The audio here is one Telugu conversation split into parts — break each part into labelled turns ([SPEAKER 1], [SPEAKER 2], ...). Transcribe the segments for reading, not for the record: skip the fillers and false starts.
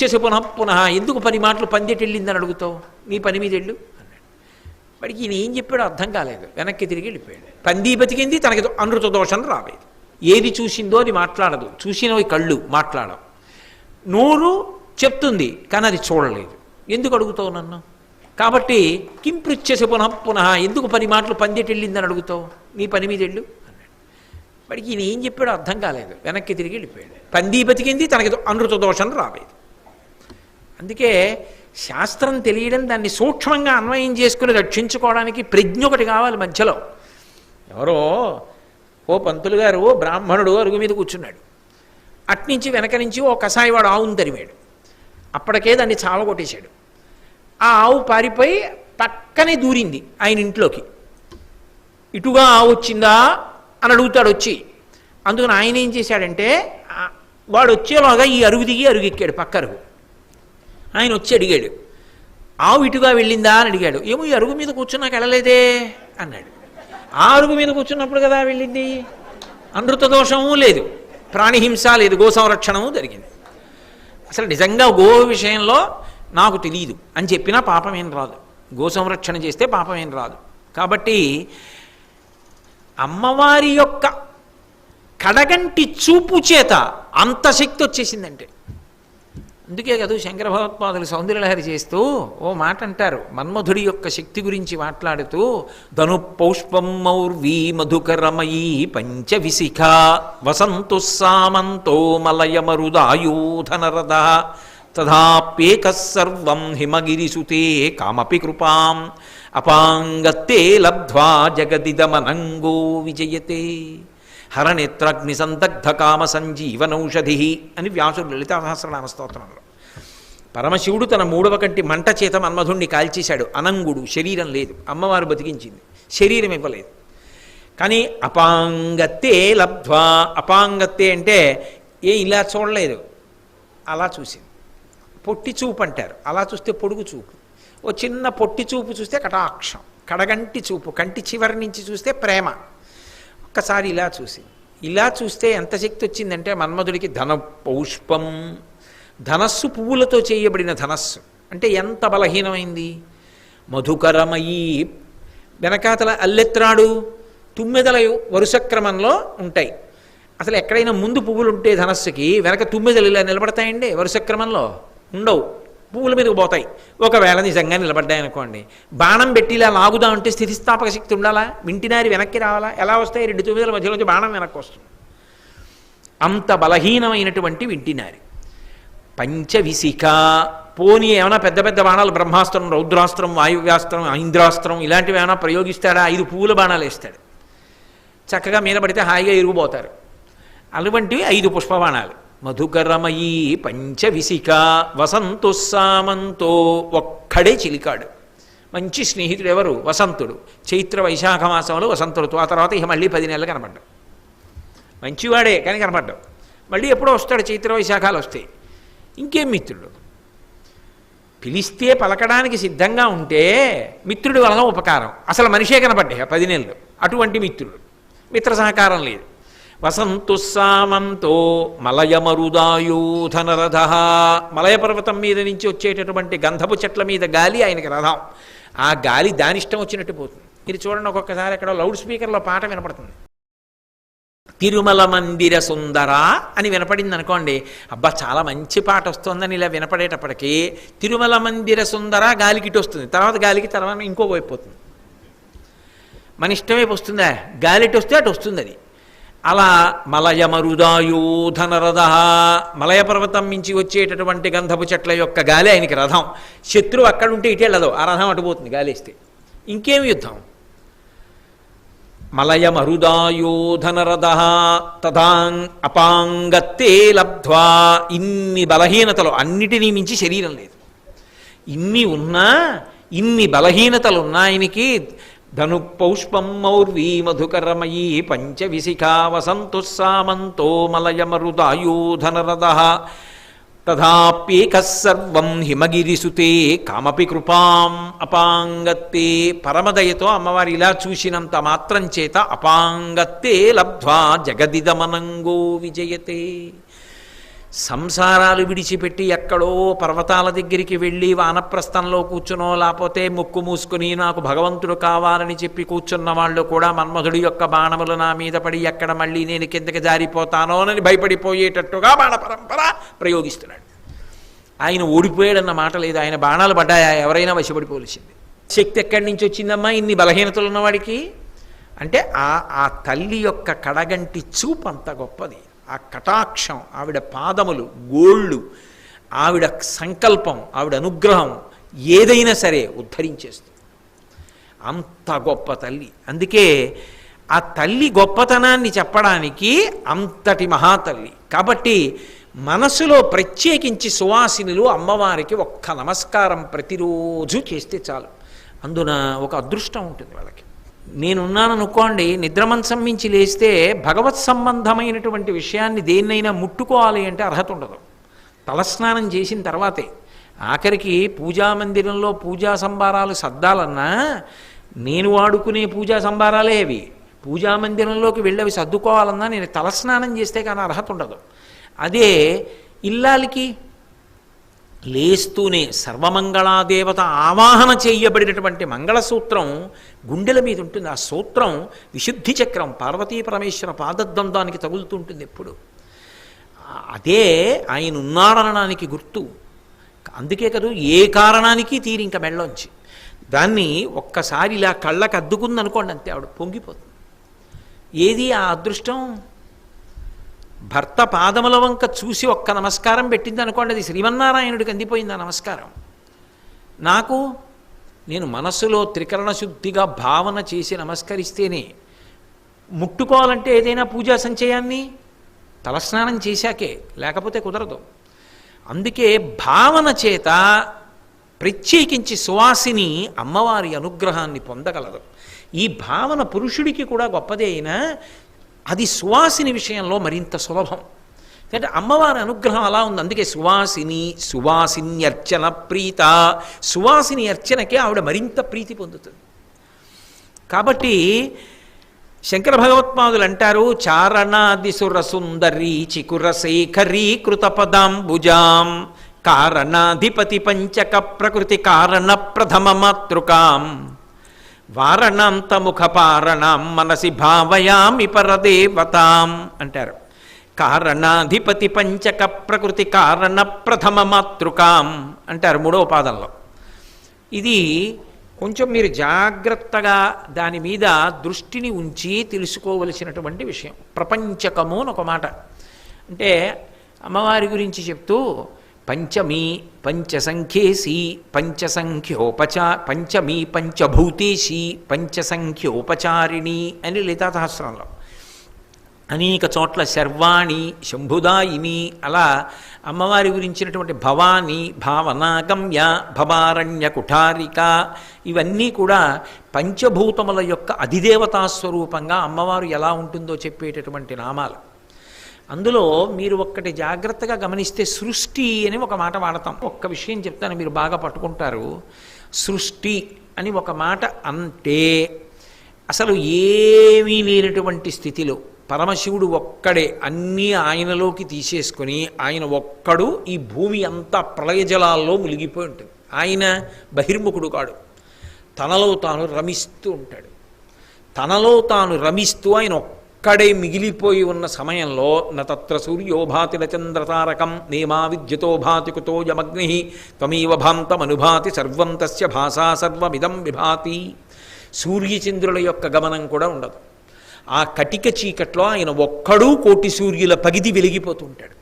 [SPEAKER 1] పృచ్ఛసి పునః పునః ఎందుకు 10 మాటలు పందిటెళ్ళిందని అడుగుతావు, నీ పని మీద వెళ్ళు అన్నాడు. వాడికి ఈయన ఏం చెప్పాడో అర్థం కాలేదు, వెనక్కి తిరిగి వెళ్ళిపోయాడు. పంది బతికింది, తనకి అనృత దోషం రాలేదు. ఏది చూసిందో అది మాట్లాడదు, చూసినవి కళ్ళు మాట్లాడవు, నోరు చెప్తుంది కానీ అది చూడలేదు. ఎందుకు అడుగుతావు నన్ను? కాబట్టి కిం పృచ్ఛసి పునః పునః ఎందుకు 10 మాటలు పందిటెళ్ళిందని అడుగుతావు, నీ పని మీద వెళ్ళు అన్నాడు. వాడికి ఈయన ఏం చెప్పాడో అర్థం కాలేదు, వెనక్కి తిరిగి వెళ్ళిపోయాడు. పంది బతికింది, తనకి అనృత దోషం రాలేదు. అందుకే శాస్త్రం తెలియడం, దాన్ని సూక్ష్మంగా అన్వయం చేసుకుని రక్షించుకోవడానికి ప్రజ్ఞ ఒకటి కావాలి మధ్యలో. ఎవరో ఓ పంతులు గారు బ్రాహ్మణుడు అరుగు మీద కూర్చున్నాడు. అట్నుంచి వెనక నుంచి ఓ కసాయివాడు ఆవును తరిమాడు. అప్పటికే దాన్ని చావగొట్టేశాడు. ఆ ఆవు పారిపోయి పక్కనే దూరింది ఆయన ఇంట్లోకి. ఇటుగా ఆవు వచ్చిందా అని అడుగుతాడు వచ్చి. అందుకని ఆయన ఏం చేశాడంటే వాడు వచ్చేలాగా ఈ అరుగు దిగి అరుగెక్కాడు, పక్క అరుగు. ఆయన వచ్చి అడిగాడు, ఆవు ఇటుగా వెళ్ళిందా అని అడిగాడు. ఏమో ఈ అరుగు మీద కూర్చున్నాక వెళ్ళలేదే అన్నాడు. ఆ అరుగు మీద కూర్చున్నప్పుడు కదా వెళ్ళింది. అనృత దోషము లేదు, ప్రాణిహింస లేదు, గో సంరక్షణము జరిగింది. అసలు నిజంగా గో విషయంలో నాకు తెలియదు అని చెప్పినా పాపం ఏం రాదు, గో సంరక్షణ చేస్తే పాపం ఏం రాదు. కాబట్టి అమ్మవారి యొక్క కడగంటి చూపు చేత అంత శక్తి వచ్చేసిందంటే. అందుకే కదా శంకర భగవత్పాదులు సౌందర్యలహరి చేస్తూ ఓ మాట అంటారు, మన్మధుడి యొక్క శక్తి గురించి మాట్లాడుతూ, ధను పౌష్పం మౌర్వీ మధుకరమయీ పంచవిశిఖ వసంతు సామంతో మలయమరుదాయూధనరద తథాప్యేక సర్వం హిమగిరిసుతే కామపి కృపాం అపాంగత్తే లబ్ధ్వా జగదిదమనంగో విజయతే హరనేత్రాగ్ని సందగ్ధ కామ సంజీవనౌషధి అని వ్యాసుడు లలితా సహస్రనామ స్తోత్రంలో. పరమశివుడు తన 3వ కంటి మంట చేత మన్మధుణ్ణి కాల్చేశాడు. అనంగుడు, శరీరం లేదు, అమ్మవారు బతికించింది, శరీరం ఇవ్వలేదు. కానీ అపాంగత్తే లబ్ధ్వా, అపాంగత్తే అంటే ఇలా చూడలేదు, అలా చూసింది. పొట్టి చూపు అంటారు, అలా చూస్తే పొడుగు చూపు. ఓ చిన్న పొట్టి చూపు చూస్తే కటాక్షం, కడగంటి చూపు, కంటి చివరి నుంచి చూస్తే ప్రేమ. ఒక్కసారి ఇలా చూసి, ఇలా చూస్తే ఎంత శక్తి వచ్చిందంటే మన్మధుడికి ధన పౌష్పం, ధనస్సు పువ్వులతో చేయబడిన ధనస్సు అంటే ఎంత బలహీనమైంది. మధుకరమయీ, వెనకాతల అల్లెత్రాడు తుమ్మెదల వరుస క్రమంలో ఉంటాయి. అసలు ఎక్కడైనా ముందు పువ్వులు ఉంటే ధనస్సుకి వెనక తుమ్మెదలు ఇలా నిలబడతాయండి, వరుస క్రమంలో ఉండవు, పువ్వుల మీదకి పోతాయి. ఒకవేళ నిజంగా నిలబడ్డాయనుకోండి, బాణం పెట్టి ఇలా లాగుదామంటే స్థితిస్థాపక శక్తి ఉండాలా, వింటినారి వెనక్కి రావాలా, ఎలా వస్తాయి? 2 తుమ్మెదల మధ్యలోంచి బాణం వెనక్కి వస్తుంది. అంత బలహీనమైనటువంటి వింటినారి. పంచవిశిఖ, పోనీ ఏమైనా పెద్ద పెద్ద బాణాలు, బ్రహ్మాస్త్రం, రౌద్రాస్త్రం, వాయువ్యాస్త్రం, ఐంద్రాస్త్రం ఇలాంటివి ఏమైనా ప్రయోగిస్తాడా? 5 పువ్వుల బాణాలు వేస్తాడు, చక్కగా మీద పడితే హాయిగా ఇరుగుపోతారు. అటువంటివి 5 పుష్పబాణాలు. మధుకరమయీ పంచవిశిఖ వసంతు సామంతో, ఒక్కడే చిలికాడు. మంచి స్నేహితుడు ఎవరు? వసంతుడు. చైత్ర వైశాఖ మాసంలో వసంతుడు. ఆ తర్వాత ఇక మళ్ళీ 10 నెలలు కనపడ్డాడు. మంచివాడే కానీ కనపడ్డాడు. మళ్ళీ ఎప్పుడో వస్తాడు, చైత్ర వైశాఖాలు వస్తాయి. ఇంకేం మిత్రుడు? పిలిస్తే పలకడానికి సిద్ధంగా ఉంటే మిత్రుడి వలన ఉపకారం. అసలు మనిషే కనపడ్డాయి 10 నెలలు. అటువంటి మిత్రుడు, మిత్ర సహకారం లేదు. వసంతు సామంతో మలయమరుదాయూధనరథ, మలయ పర్వతం మీద నుంచి వచ్చేటటువంటి గంధపు చెట్ల మీద గాలి ఆయనకి రథం. ఆ గాలి దాని ఇష్టం వచ్చినట్టు పోతుంది. మీరు చూడండి, ఒక్కొక్కసారి అక్కడ లౌడ్ స్పీకర్లో పాట వినపడుతుంది, తిరుమల మందిర సుందర అని వినపడింది అనుకోండి, అబ్బా చాలా మంచి పాట వస్తుందని ఇలా వినపడేటప్పటికీ తిరుమల మందిర సుందర గాలికి ఇటు వస్తుంది, తర్వాత గాలికి తర్వాత ఇంకో వైపు పోతుంది. మన ఇష్టమే వస్తుందా? గాలి ఇటు వస్తే అటు వస్తుంది అది. అలా మలయమరుదాయూధనరథ, మలయ పర్వతం నుంచి వచ్చేటటువంటి గంధపు చెట్ల యొక్క గాలి ఆయనకి రథం. శత్రువు అక్కడ ఉంటే ఇటు వెళ్ళదు, ఆ రథం అటుపోతుంది గాలి వేస్తే. ఇంకేం యుద్ధం? మలయమరుదాయూధనరథ తదాంగ్ అపాంగత్తే లబ్ధ్వా, ఇన్ని బలహీనతలు, అన్నిటినీ మించి శరీరం లేదు, ఇన్ని ఉన్నా, ఇన్ని బలహీనతలున్నా ఆయనకి ధను పౌష్పం మౌర్వీ మధుకరమయీ పంచవిశిఖా వసంతు సామంతో మలయమరుదాయూధనరథ తథాప్యేక సర్వం హిమగిరిసుతే కామపి కృపాం అపాంగత్తే. పరమదయతో అమ్మవారి ఇలా చూసినంత మాత్రం చేత అపాంగత్తే లబ్ధ్వా జగదిదమనంగో విజయతే. సంసారాలు విడిచిపెట్టి ఎక్కడో పర్వతాల దగ్గరికి వెళ్ళి వానప్రస్థంలో కూర్చునో లేకపోతే ముక్కు మూసుకుని నాకు భగవంతుడు కావాలని చెప్పి కూర్చున్న వాళ్ళు కూడా మన్మధుడి యొక్క బాణములు నా మీద పడి ఎక్కడ మళ్ళీ నేను కిందకి జారిపోతానోనని భయపడిపోయేటట్టుగా బాణ పరంపర ప్రయోగిస్తున్నాడు. ఆయన ఓడిపోయాడన్న మాట లేదు, ఆయన బాణాలు పడ్డాయా ఎవరైనా వశపడిపోవలసింది. శక్తి ఎక్కడి నుంచి వచ్చిందమ్మా ఇన్ని బలహీనతలు ఉన్నవాడికి అంటే ఆ తల్లి యొక్క కడగంటి చూపు అంత గొప్పది. ఆ కటాక్షం, ఆవిడ పాదములు, గోళ్ళు, ఆవిడ సంకల్పం, ఆవిడ అనుగ్రహం ఏదైనా సరే ఉద్ధరించేస్తుంది. అంత గొప్ప తల్లి. అందుకే ఆ తల్లి గొప్పతనాన్ని చెప్పడానికి అంతటి మహాతల్లి. కాబట్టి మనసులో ప్రత్యేకించి సువాసినులు అమ్మవారికి ఒక్క నమస్కారం ప్రతిరోజు చేస్తే చాలు. అందున ఒక అదృష్టం ఉంటుంది వాళ్ళకి. నేనున్నాననుకోండి, నిద్రమంచం మించి లేస్తే భగవత్ సంబంధమైనటువంటి విషయాన్ని దేన్నైనా ముట్టుకోవాలి అంటే అర్హత ఉండదు. తలస్నానం చేసిన తర్వాతే. ఆఖరికి పూజామందిరంలో పూజా సంభారాలు సర్దాలన్నా నేను వాడుకునే పూజా సంభారాలే అవి. పూజామందిరంలోకి వెళ్ళి సర్దుకోవాలన్నా నేను తలస్నానం చేస్తే కానీ అర్హత ఉండదు. అదే ఇల్లాలికి లేస్తూనే సర్వమంగళాదేవత ఆవాహన చేయబడినటువంటి మంగళసూత్రం గుండెల మీద ఉంటుంది. ఆ సూత్రం విశుద్ధి చక్రం పార్వతీ పరమేశ్వర పాదద్వందానికి తగులుతుంటుంది ఎప్పుడు. అదే ఆయన ఉన్నాడనడానికి గుర్తు. అందుకే కదా ఏ కారణానికి తీరి ఇంకా మెళ్ళొంచి దాన్ని ఒక్కసారి ఇలా కళ్ళకు అద్దుకుందనుకోండి అంతే, ఆవిడ పొంగిపోతుంది. ఏది ఆ అదృష్టం? భర్త పాదముల వంక చూసి ఒక్క నమస్కారం పెట్టింది అనుకోండి, అది శ్రీమన్నారాయణుడికి అందిపోయింది ఆ నమస్కారం. నాకు నేను మనస్సులో త్రికరణ శుద్ధిగా భావన చేసి నమస్కరిస్తేనే. ముట్టుకోవాలంటే ఏదైనా పూజా సంచయాన్ని తలస్నానం చేశాకే, లేకపోతే కుదరదు. అందుకే భావన చేత ప్రత్యేకించి సువాసిని అమ్మవారి అనుగ్రహాన్ని పొందగలదు. ఈ భావన పురుషుడికి కూడా గొప్పదే అయినా అది సువాసిని విషయంలో మరింత సులభం. అంటే అమ్మవారి అనుగ్రహం అలా ఉంది. అందుకే సువాసిని అర్చన ప్రీత, సువాసిని అర్చనకే ఆవిడ మరింత ప్రీతి పొందుతుంది. కాబట్టి శంకర భగవత్పాదులు అంటారు, చారణాదిసుర సుందరీ చికుర శేఖరీ కృత పదాంబుజాం కారణాధిపతి పంచక ప్రకృతి కారణ ప్రథమ మాతృకాం వారణాంతముఖ పారణాం మనసి భావయామి పరదేవతాం అంటారు. కారణాధిపతి పంచక ప్రకృతి కారణ ప్రథమ మాతృకాం అంటారు మూడవ పాదంలో. ఇది కొంచెం మీరు జాగ్రత్తగా దాని మీద దృష్టిని ఉంచి తెలుసుకోవలసినటువంటి విషయం. ప్రపంచకము అని ఒక మాట. అంటే అమ్మవారి గురించి చెప్తూ పంచమీ పంచసంఖ్యేసి పంచమీ పంచభూతేసి పంచసంఖ్యోపచారిణి అని లలితా సహస్రంలో అనేక చోట్ల శర్వాణి శంభుదాయిని అలా అమ్మవారి గురించినటువంటి భవాని భావనాగమ్య భవారణ్య కుఠారిక ఇవన్నీ కూడా పంచభూతముల యొక్క అధిదేవతా స్వరూపంగా అమ్మవారు ఎలా ఉంటుందో చెప్పేటటువంటి నామాలు. అందులో మీరు ఒక్కటి జాగ్రత్తగా గమనిస్తే సృష్టి అని ఒక మాట వాడతాం. ఒక్క విషయం చెప్తాను, మీరు బాగా పట్టుకుంటారు. సృష్టి అని ఒక మాట అంటే అసలు ఏమీ లేనటువంటి స్థితిలో పరమశివుడు ఒక్కడే అన్నీ ఆయనలోకి తీసేసుకొని ఆయన ఒక్కడు ఈ భూమి అంతా ప్రళయజలాల్లో మునిగిపోయి ఉంటుంది. ఆయన బహిర్ముఖుడు కాడు, తనలో తాను రమిస్తూ ఉంటాడు. తనలో తాను రమిస్తూ ఆయన ఒక్కడే మిగిలిపోయి ఉన్న సమయంలో నత్ర సూర్యోభాతి నచంద్రతారకం నేమా విద్యుతో భాతి కుతో యమగ్ని త్వమేవ భాంతమనుభాతి సర్వం తస్య భాషా సర్వమిదం విభాతి. సూర్యచంద్రుల యొక్క గమనం కూడా ఉండదు. ఆ కటిక చీకట్లో ఆయన ఒక్కడూ కోటి సూర్యుల పగిది వెలిగిపోతుంటాడు.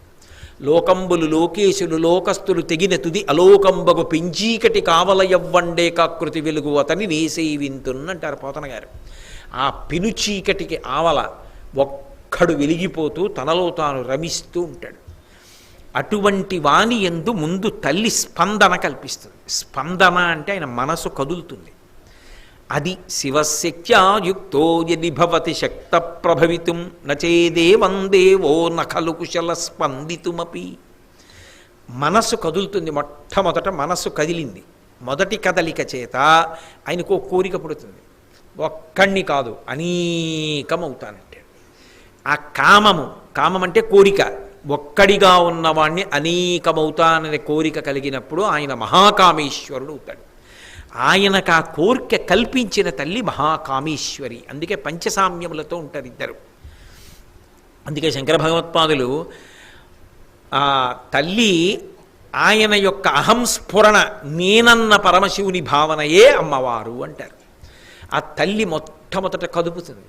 [SPEAKER 1] లోకంబులు లోకేశులు లోకస్తులు తెగిన తుది అలోకంబగు పెంచీకటి కావలయవ్వండే కాకృతి వెలుగు అతని నేసేవింతున్నంటారు పోతన గారు. ఆ పెనుచీకటికి ఆవల ఒక్కడు వెలిగిపోతూ తనలో తాను రమిస్తూ ఉంటాడు. అటువంటి వాణి యందు ముందు తల్లి స్పందన కల్పిస్తుంది. స్పందన అంటే ఆయన మనసు కదులుతుంది. అది శివశక్త్యాయుక్తో యది భవతి శక్త ప్రభవితుం నచేదేవం దేవో నఖలు కుశల స్పందితుమపి. మనసు కదులుతుంది. మొట్టమొదట మనసు కదిలింది. మొదటి కదలిక చేత ఆయనకు కోరిక పుడుతుంది. ఒక్కడిని కాదు అనేకమవుతానంటే ఆ కామం అంటే కోరిక. ఒక్కడిగా ఉన్నవాణ్ణి అనేకమవుతాననే కోరిక కలిగినప్పుడు ఆయన మహాకామేశ్వరుడు అవుతాడు. ఆయనకు ఆ కోరిక కల్పించిన తల్లి మహాకామేశ్వరి. అందుకే పంచసామ్యములతో ఉంటారు ఇద్దరు. అందుకే శంకర భగవత్పాదులు ఆ తల్లి ఆయన యొక్క అహంస్ఫురణ నేనన్న పరమశివుని భావనయే అమ్మవారు అంటారు. ఆ తల్లి మొట్టమొదట కదుపుతుంది.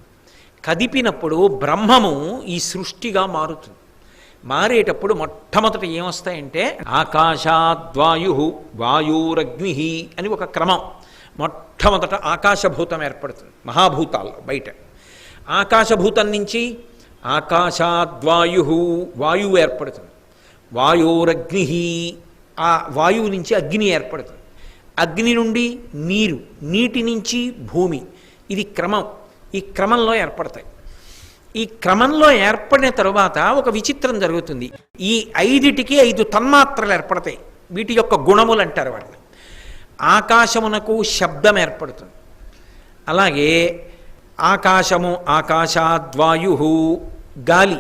[SPEAKER 1] కదిపినప్పుడు బ్రహ్మము ఈ సృష్టిగా మారుతుంది. మారేటప్పుడు మొట్టమొదట ఏమొస్తాయంటే ఆకాశాద్వాయు వాయురగ్ని అని ఒక క్రమం. మొట్టమొదట ఆకాశభూతం ఏర్పడుతుంది మహాభూతాల్లో బయట. ఆకాశభూతం నుంచి ఆకాశాద్వాయు వాయువు ఏర్పడుతుంది. వాయురగ్ని, ఆ వాయువు నుంచి అగ్ని ఏర్పడుతుంది. అగ్ని నుండి నీరు, నీటి నుంచి భూమి. ఇది క్రమం. ఈ క్రమంలో ఏర్పడతాయి. ఈ క్రమంలో ఏర్పడిన తరువాత ఒక విచిత్రం జరుగుతుంది. ఈ 5టికి 5 తన్మాత్రలు ఏర్పడతాయి. వీటి యొక్క గుణములు అంటారు వాటిని. ఆకాశమునకు శబ్దం ఏర్పడుతుంది. అలాగే ఆకాశము, ఆకాశాద్వాయు గాలి,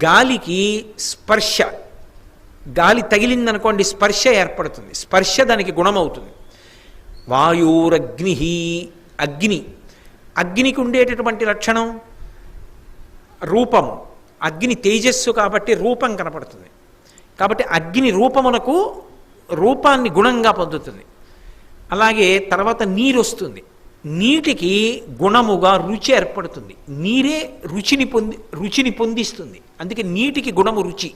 [SPEAKER 1] గాలికి స్పర్శ, గాలి తగిలిందనుకోండి స్పర్శ ఏర్పడుతుంది. స్పర్శ దానికి గుణమవుతుంది. వాయురగ్ని, అగ్ని, అగ్నికి ఉండేటటువంటి లక్షణం రూపము. అగ్ని తేజస్సు కాబట్టి రూపం కనపడుతుంది. కాబట్టి అగ్ని రూపమునకు రూపాన్ని గుణంగా పొందుతుంది. అలాగే తర్వాత నీరు వస్తుంది. నీటికి గుణముగా రుచి ఏర్పడుతుంది. నీరే రుచిని పొందిస్తుంది. అందుకే నీటికి గుణము రుచి.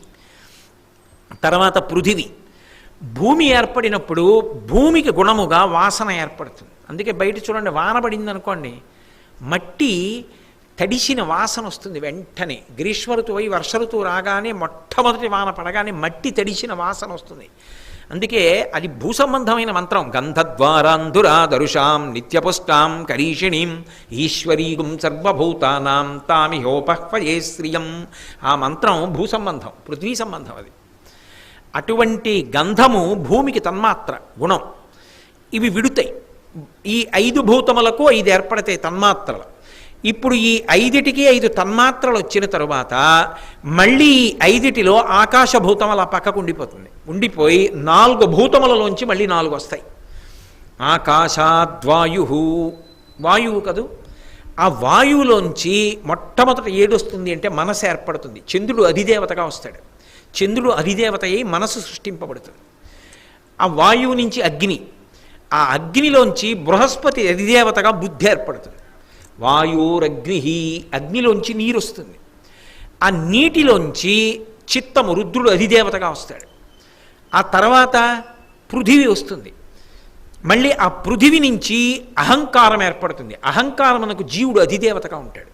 [SPEAKER 1] తర్వాత పృథివీ, భూమి ఏర్పడినప్పుడు భూమికి గుణముగా వాసన ఏర్పడుతుంది. అందుకే బయట చూడండి, వాన పడింది అనుకోండి, మట్టి తడిసిన వాసన వస్తుంది వెంటనే. గ్రీష్మ ఋతువు అయి వర్ష ఋతువు రాగానే మొట్టమొదటి వాన పడగానే మట్టి తడిసిన వాసన వస్తుంది. అందుకే అది భూసంబంధమైన మంత్రం. గంధద్వారాంధురాదరుషాం నిత్యపుష్టాం కరీషిణీం ఈశ్వరీగుం సర్వభూతానాం తామిహోపహ్వయే శ్రియం. ఆ మంత్రం భూసంబంధం, పృథ్వీ సంబంధం అది. అటువంటి గంధము భూమికి తన్మాత్ర గుణం. ఇవి విడుతాయి. ఈ 5 భూతములకు 5 ఏర్పడతాయి తన్మాత్రలు. ఇప్పుడు ఈ 5టికి 5 తన్మాత్రలు వచ్చిన తరువాత మళ్ళీ ఈ 5టిలో ఆకాశభూతం అలా పక్కకు ఉండిపోతుంది. ఉండిపోయి 4 భూతములలోంచి మళ్ళీ 4 వస్తాయి. ఆకాశాద్వాయు, వాయువు కదూ. ఆ వాయువులోంచి మొట్టమొదట ఏడొస్తుంది అంటే మనసు ఏర్పడుతుంది. చంద్రుడు అధిదేవతగా వస్తాడు. చంద్రుడు అధిదేవత అయి మనసు సృష్టింపబడుతుంది. ఆ వాయువు నుంచి అగ్ని, ఆ అగ్నిలోంచి బృహస్పతి అధిదేవతగా బుద్ధి ఏర్పడుతుంది. వాయురగ్ని, అగ్నిలోంచి నీరు వస్తుంది. ఆ నీటిలోంచి చిత్తము, రుద్రుడు అధిదేవతగా వస్తాడు. ఆ తర్వాత పృథివీ వస్తుంది. మళ్ళీ ఆ పృథివీ నుంచి అహంకారం ఏర్పడుతుంది. అహంకారమునకు జీవుడు అధిదేవతగా ఉంటాడు.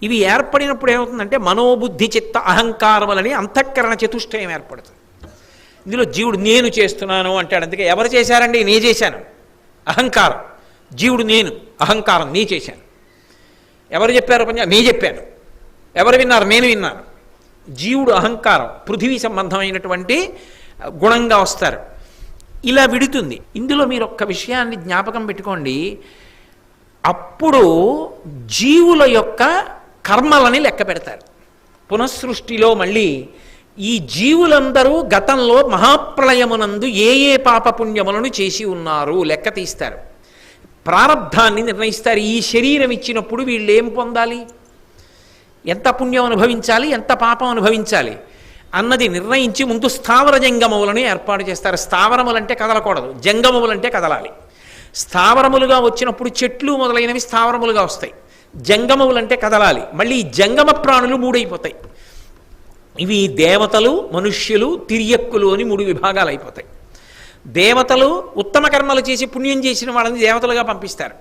[SPEAKER 1] ఇవి ఏర్పడినప్పుడు ఏమవుతుందంటే మనోబుద్ధి చిత్త అహంకారములని అంతఃకరణ చతుష్టయం ఏర్పడుతుంది. ఇందులో జీవుడు నేను చేస్తున్నాను అంటాడు. అందుకే ఎవరు చేశారండి? నే చేశాను, అహంకారం. జీవుడు నేను, అహంకారం నీ చేశాను. ఎవరు చెప్పారు పని? నే చెప్పాను. ఎవరు విన్నారు? నేను విన్నాను. జీవుడు అహంకారం, పృథివీ సంబంధమైనటువంటి గుణంగా వస్తారు. ఇలా విడుతుంది. ఇందులో మీరు ఒక్క విషయాన్ని జ్ఞాపకం పెట్టుకోండి. అప్పుడు జీవుల యొక్క కర్మలని లెక్క పెడతారు. పునఃసృష్టిలో మళ్ళీ ఈ జీవులందరూ గతంలో మహాప్రళయమునందు ఏ ఏ పాపపుణ్యములను చేసి ఉన్నారు లెక్క తీస్తారు. ప్రారబ్ధాన్ని నిర్ణయిస్తారు. ఈ శరీరం ఇచ్చినప్పుడు వీళ్ళు ఏం పొందాలి, ఎంత పుణ్యం అనుభవించాలి, ఎంత పాపం అనుభవించాలి అన్నది నిర్ణయించి ముందు స్థావర జంగమములను ఏర్పాటు చేస్తారు. స్థావరములంటే కదలకూడదు, జంగమములంటే కదలాలి. స్థావరములుగా వచ్చినప్పుడు చెట్లు మొదలైనవి స్థావరములుగా వస్తాయి. జంగమములంటే కదలాలి. మళ్ళీ ఈ జంగమ ప్రాణులు 3 అయిపోతాయి. ఇవి దేవతలు, మనుష్యులు, తిర్యక్కులు అని 3 విభాగాలు అయిపోతాయి. దేవతలు ఉత్తమ కర్మలు చేసి పుణ్యం చేసిన వాళ్ళని దేవతలుగా పంపిస్తారు.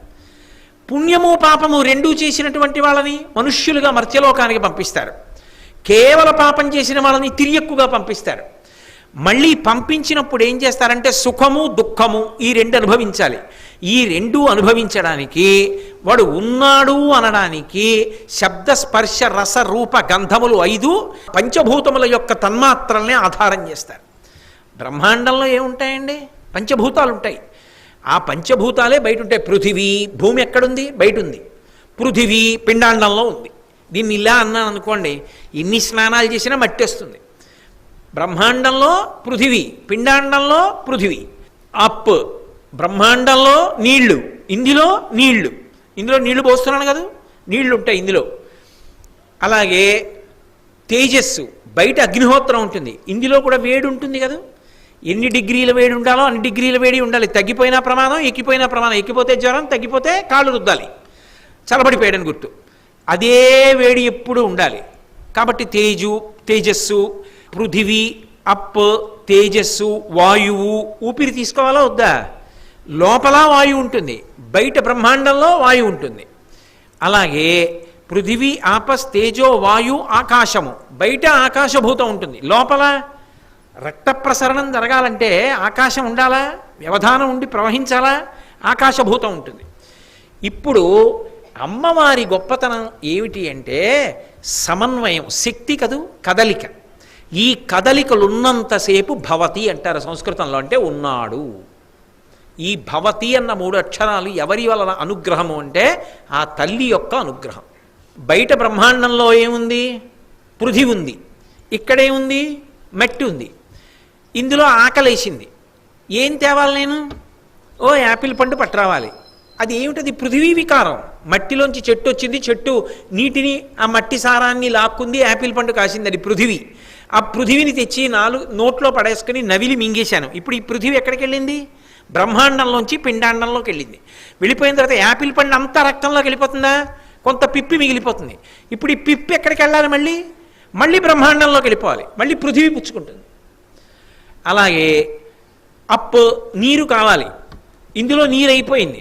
[SPEAKER 1] పుణ్యము పాపము రెండూ చేసినటువంటి వాళ్ళని మనుష్యులుగా మర్త్యలోకానికి పంపిస్తారు. కేవల పాపం చేసిన వాళ్ళని తిర్యక్కుగా పంపిస్తారు. మళ్ళీ పంపించినప్పుడు ఏం చేస్తారంటే సుఖము దుఃఖము ఈ 2 అనుభవించాలి. ఈ 2 అనుభవించడానికి వాడు ఉన్నాడు అనడానికి శబ్ద స్పర్శ రస రూప గంధములు 5 పంచభూతముల యొక్క తన్మాత్రల్ని ఆధారం చేస్తారు. బ్రహ్మాండంలో ఏముంటాయండి? పంచభూతాలు ఉంటాయి. ఆ పంచభూతాలే బయట ఉంటాయి. పృథివీ, భూమి ఎక్కడుంది? బయట ఉంది. పృథివీ పిండాండంలో ఉంది. దీన్ని ఇలా అన్నాను అనుకోండి, ఎన్ని స్నానాలు చేసినా మట్టి వస్తుంది. బ్రహ్మాండంలో పృథివీ, పిండాండంలో పృథివీ, అప్, బ్రహ్మాండంలో నీళ్లు, ఇందులో నీళ్లు, ఇందులో నీళ్లు పోస్తున్నాను కదా, నీళ్లు ఉంటాయి ఇందులో. అలాగే తేజస్సు, బయట అగ్నిహోత్రం ఉంటుంది, ఇందులో కూడా వేడి ఉంటుంది కదా. ఎన్ని డిగ్రీల వేడి ఉండాలో అన్ని డిగ్రీల వేడి ఉండాలి. తగ్గిపోయినా ప్రమాదం, ఎక్కిపోయినా ప్రమాదం. ఎక్కిపోతే జ్వరం, తగ్గిపోతే కాళ్ళు రుద్దాలి, చలబడిపోయాడని గుర్తు. అదే వేడి ఎప్పుడు ఉండాలి. కాబట్టి తేజస్సు, పృథివీ, అప్, తేజస్సు, వాయువు. ఊపిరి తీసుకోవాలా వద్దా? లోపల వాయువు ఉంటుంది, బయట బ్రహ్మాండంలో వాయువు ఉంటుంది. అలాగే పృథివీ, ఆపస్, తేజో, వాయు, ఆకాశము. బయట ఆకాశభూతం ఉంటుంది, లోపల రక్త ప్రసరణం జరగాలంటే ఆకాశం ఉండాలా, వ్యవధానం ఉండి ప్రవహించాలా, ఆకాశభూతం ఉంటుంది. ఇప్పుడు అమ్మవారి గొప్పతనం ఏమిటి అంటే సమన్వయం, శక్తి కదూ, కదలిక. ఈ కదలికలున్నంతసేపు భవతి అంటారు సంస్కృతంలో, అంటే ఉన్నాడు. ఈ భవతి అన్న 3 అక్షరాలు ఎవరి వలన అనుగ్రహము అంటే ఆ తల్లి యొక్క అనుగ్రహం. బయట బ్రహ్మాండంలో ఏముంది? పృథివీ ఉంది, ఇక్కడేముంది? మట్టి ఉంది. ఇందులో ఆకలేసింది, ఏం తేవాలి నేను? ఓ యాపిల్ పండు పట్టరావాలి. అది ఏమిటది? పృథివీ వికారం. మట్టిలోంచి చెట్టు వచ్చింది, చెట్టు నీటిని, ఆ మట్టి సారాన్ని లాక్కుంది, యాపిల్ పండు కాసింది, అది పృథివీ. ఆ పృథివీని తెచ్చి నోట్లో పడేసుకుని నవిలి మింగేశాను. ఇప్పుడు ఈ పృథివీ ఎక్కడికి వెళ్ళింది? బ్రహ్మాండంలోంచి పిండాండంలోకి వెళ్ళింది. వెళ్ళిపోయిన తర్వాత యాపిల్ పండు అంతా రక్తంలోకి వెళ్ళిపోతుందా? కొంత పిప్పి మిగిలిపోతుంది. ఇప్పుడు ఈ పిప్పి ఎక్కడికి వెళ్ళాలి? మళ్ళీ బ్రహ్మాండంలోకి వెళ్ళిపోవాలి, మళ్ళీ పృథివీ పుచ్చుకుంటుంది. అలాగే అప్, నీరు కావాలి, ఇందులో నీరు అయిపోయింది.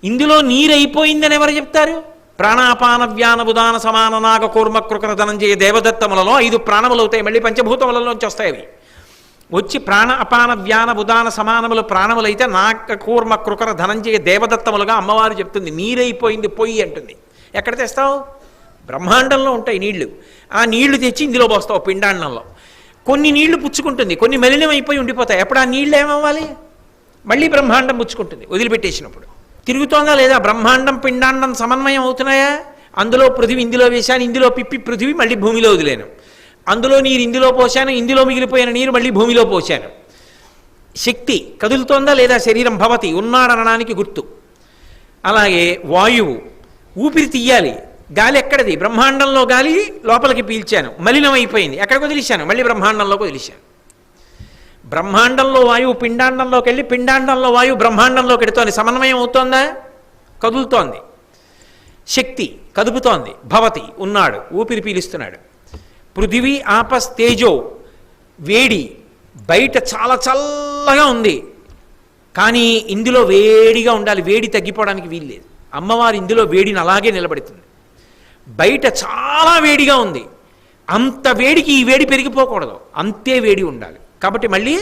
[SPEAKER 1] ఇందులో నీరు అయిపోయిందని ఎవరు చెప్తారు? ప్రాణాపాన వ్యాన ఉదాన సమాన నాగ కూర్మ కృకర ధనంజయ దేవదత్తములలో 5 ప్రాణములు అవుతాయి, మళ్ళీ పంచభూతములలోంచి వస్తాయి. అవి వచ్చి ప్రాణ అపాన వ్యాన ఉదాన సమానములు ప్రాణములైతే నాగ కూర్మ కృకర ధనంజయ దేవదత్తములుగా అమ్మవారు చెప్తుంది. నీరైపోయింది పొయ్యి అంటుంది. ఎక్కడ తెస్తావు? బ్రహ్మాండంలో ఉంటాయి నీళ్లు. ఆ నీళ్లు తెచ్చి ఇందులో పోస్తావు పిండాండంలో. కొన్ని నీళ్లు పుచ్చుకుంటుంది, కొన్ని మలినం అయిపోయి ఉండిపోతాయి. అప్పుడు ఆ నీళ్ళు ఏమవ్వాలి? మళ్ళీ బ్రహ్మాండం పుచ్చుకుంటుంది వదిలిపెట్టేసినప్పుడు. తిరుగుతోందా లేదా? బ్రహ్మాండం పిండాండం సమన్వయం అవుతున్నాయా? అందులో పృథివీ ఇందులో వేశాను, ఇందులో పిప్పి పృథివీ మళ్ళీ భూమిలో వదిలేను. అందులో నీరు ఇందులో పోశాను, ఇందులో మిగిలిపోయిన నీరు మళ్ళీ భూమిలో పోశాను. శక్తి కదులుతోందా లేదా? శరీరం భవతి, ఉన్నాడనడానికి గుర్తు. అలాగే వాయువు, ఊపిరి తీయాలి, గాలి ఎక్కడది? బ్రహ్మాండంలో గాలి లోపలికి పీల్చాను, మలినం అయిపోయింది, ఎక్కడికి వదిలేశాను? మళ్ళీ బ్రహ్మాండంలోకి వదిలేశాను. బ్రహ్మాండంలో వాయువు పిండాండంలోకి వెళ్ళి, పిండాండంలో వాయువు బ్రహ్మాండంలోకి వెడుతోంది. సమన్వయం అవుతోందా? కదులుతోంది. శక్తి కదుపుతోంది, భవతి ఉన్నాడు, ఊపిరి పీలుస్తున్నాడు. పృథివీ, ఆపస్, తేజో, వేడి. బయట చాలా చల్లగా ఉంది, కానీ ఇందులో వేడిగా ఉండాలి, వేడి తగ్గిపోవడానికి వీల్లేదు. అమ్మవారు ఇందులో వేడిని అలాగే నిలబెడుతుంది. బయట చాలా వేడిగా ఉంది, అంత వేడికి ఈ వేడి పెరిగిపోకూడదు, అంతే వేడి ఉండాలి. కాబట్టి మళ్ళీ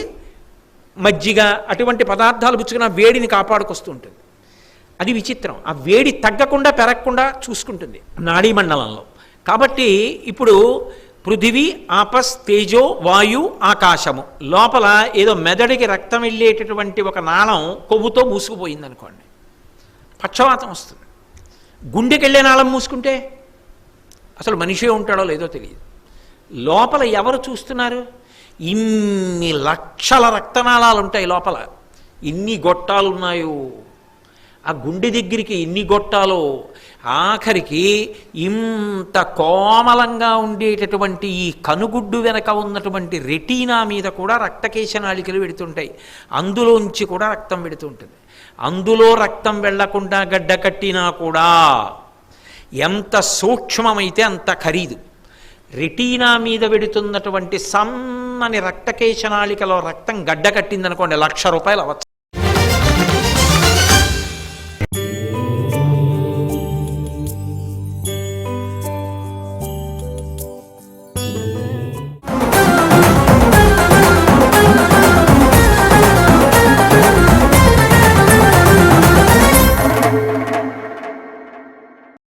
[SPEAKER 1] మజ్జిగ అటువంటి పదార్థాలు పుచ్చుకున్న వేడిని కాపాడుకొస్తూ ఉంటుంది. అది విచిత్రం. ఆ వేడి తగ్గకుండా పెరగకుండా చూసుకుంటుంది నాడీ మండలంలో. కాబట్టి ఇప్పుడు పృథివీ, ఆపస్, తేజో, వాయు, ఆకాశము. లోపల ఏదో మెదడికి రక్తం వెళ్ళేటటువంటి ఒక నాళం కొవ్వుతో మూసుకుపోయింది అనుకోండి, పక్షవాతం వస్తుంది. గుండెకి వెళ్ళే నాళం మూసుకుంటే అసలు మనిషే ఉంటాడో లేదో తెలియదు. లోపల ఎవరు చూస్తున్నారు? ఇన్ని లక్షల రక్తనాళాలు ఉంటాయి లోపల, ఇన్ని గొట్టాలు ఉన్నాయో. ఆ గుండె దగ్గరికి ఎన్ని గొట్టాలో, ఆఖరికి ఇంత కోమలంగా ఉండేటటువంటి ఈ కనుగుడ్డు వెనక ఉన్నటువంటి రెటీనా మీద కూడా రక్తకేశనాళికలు వెడుతుంటాయి, అందులోంచి కూడా రక్తం వెడుతుంటుంది. అందులో రక్తం వెళ్లకుండా గడ్డ కట్టినా కూడా ఎంత సూక్ష్మమైతే అంత ఖరీదు. రెటీనా మీద వెడుతున్నటువంటి సన్నని రక్తకేశనాళికలో రక్తం గడ్డ కట్టిందనుకోండి, 1,00,000 రూపాయలు అవ్వచ్చు.